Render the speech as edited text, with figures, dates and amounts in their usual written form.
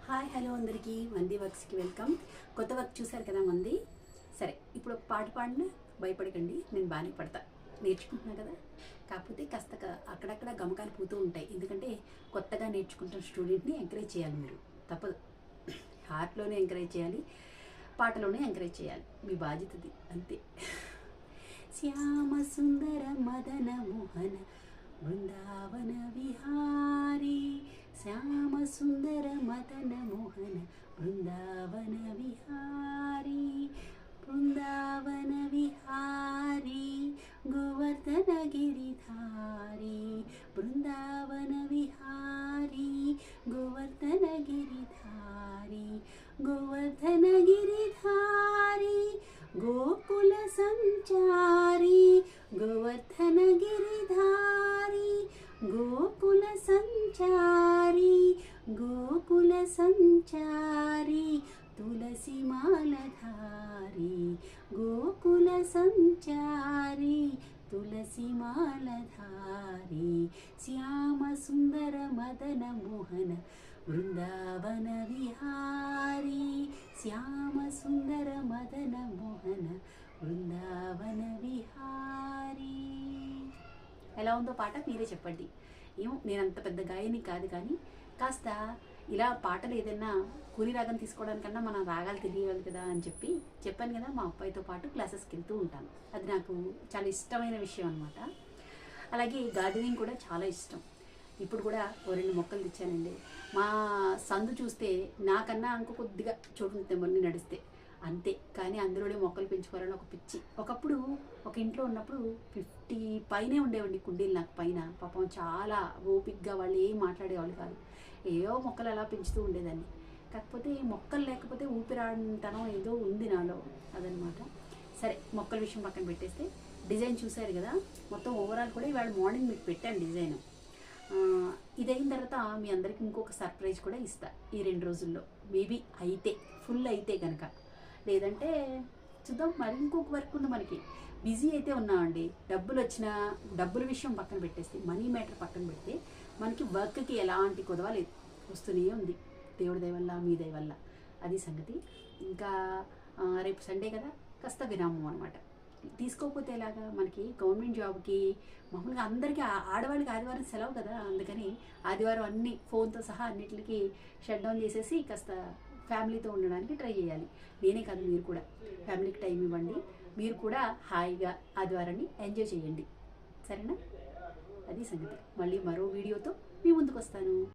Hi hello అందరికీ మంది వర్క్స్కి welcome. కొత్త వర్క్ చూశారు కదా మంది. సరే, ఇప్పుడు ఒక పాట పాడిన భయపడకండి, నేను బాగానే పడతా, నేర్చుకుంటున్నా కదా. కాకపోతే కాస్త అక్కడక్కడ గమకాలు పోతూ ఉంటాయి, ఎందుకంటే కొత్తగా నేర్చుకుంటున్న స్టూడెంట్ని ఎంకరేజ్ చేయాలి. మీరు తప్పదు, హార్ట్లోనే ఎంకరేజ్ చేయాలి, పాటలోనే ఎంకరేజ్ చేయాలి, మీ బాధ్యతది అంతే. శ్యామ సుందర మదన మోహన బృందావన విహారీ, శ్యామ సుందర మదన మోహన బృందావన విహారీ, బృందావన విహారీ గోవర్ధన గిరిధారీ, బృందావన విహారీ గోవర్ధన గిరిధారీ, గోవర్ధన గిరిధారీ గోకుల సంచారీ, గోవర్ధన గిరిధారీ గోకుల సంచారీ, గోకుల సంచారీ తులసి మాలధారీ, గోకుల సంచారీ తులసి మాలధారీ, శ్యామ సుందర మదన మోహన బృందావన విహారీ, శ్యామ సుందర మదన మోహన బృందావన విహారీ. ఎలా ఉందో పాట మీరే చెప్పండి. ఏమో నేను అంత పెద్ద గాయని కాదు, కానీ కాస్త ఇలా పాటలు ఏదైనా కూలి రాగం తీసుకోవడానికన్నా మనం రాగాలు తెలియాలి కదా అని చెప్పాను కదా. మా అబ్బాయితో పాటు క్లాసెస్కి వెళ్తూ ఉంటాను, అది నాకు చాలా ఇష్టమైన విషయం అనమాట. అలాగే గార్డెనింగ్ కూడా చాలా ఇష్టం. ఇప్పుడు కూడా ఓ 2 మొక్కలు తెచ్చానండి. మా సందు చూస్తే నాకన్నా ఇంకో కొద్దిగా చోటు ఉంటుంది మొన్న నడిస్తే అంతే, కానీ అందులోనే మొక్కలు పెంచుకోవాలని ఒక పిచ్చి. ఒకప్పుడు ఒక ఇంట్లో ఉన్నప్పుడు 50 పైనే ఉండేవండి కుండీలు నాకు పైన. పాపం చాలా ఓపిక్గా వాళ్ళు ఏం మాట్లాడేవాళ్ళు కాదు, ఏవో మొక్కలు అలా పెంచుతూ ఉండేదాన్ని. కాకపోతే మొక్కలు లేకపోతే ఊపిరాడతనం ఏదో ఉంది నాలో, అదనమాట. సరే, మొక్కల విషయం పక్కన పెట్టేస్తే డిజైన్ చూశారు కదా. మొత్తం ఓవరాల్ కూడా ఇవాళ మార్నింగ్ మీకు పెట్టాను డిజైన్. ఇదైన తర్వాత మీ అందరికీ ఇంకొక సర్ప్రైజ్ కూడా ఇస్తా ఈ 2 రోజుల్లో. మేబీ అయితే ఫుల్ అయితే కనుక, లేదంటే చూద్దాం. మరి ఇంకొక వర్క్ ఉంది మనకి, బిజీ అయితే ఉన్నామండి. డబ్బుల విషయం పక్కన పెట్టేస్తే, మనీ మ్యాటర్ పక్కన పెడితే మనకి వర్క్కి ఎలాంటి కొదవ లేదు, వస్తూనే ఉంది దేవుడి దయ వల్ల, మీ దయ వల్ల. అది సంగతి. ఇంకా రేపు సండే కదా, కాస్త విరామం అనమాట. తీసుకోకపోతే ఎలాగా, మనకి గవర్నమెంట్ జాబ్కి మామూలుగా అందరికీ ఆడవాళ్ళకి ఆదివారం సెలవు కదా, అందుకని ఆదివారం అన్ని ఫోన్తో సహా అన్నిటికి షట్ డౌన్ చేసేసి కాస్త ఫ్యామిలీతో ఉండడానికి ట్రై చేయాలి. నేనే కాదు, మీరు కూడా ఫ్యామిలీకి టైం ఇవ్వండి. మీరు కూడా హాయిగా ఆదివారాన్ని ఎంజాయ్ చేయండి, సరేనా? అది సంగతి. మళ్ళీ మరో వీడియోతో మీ ముందుకు వస్తాను.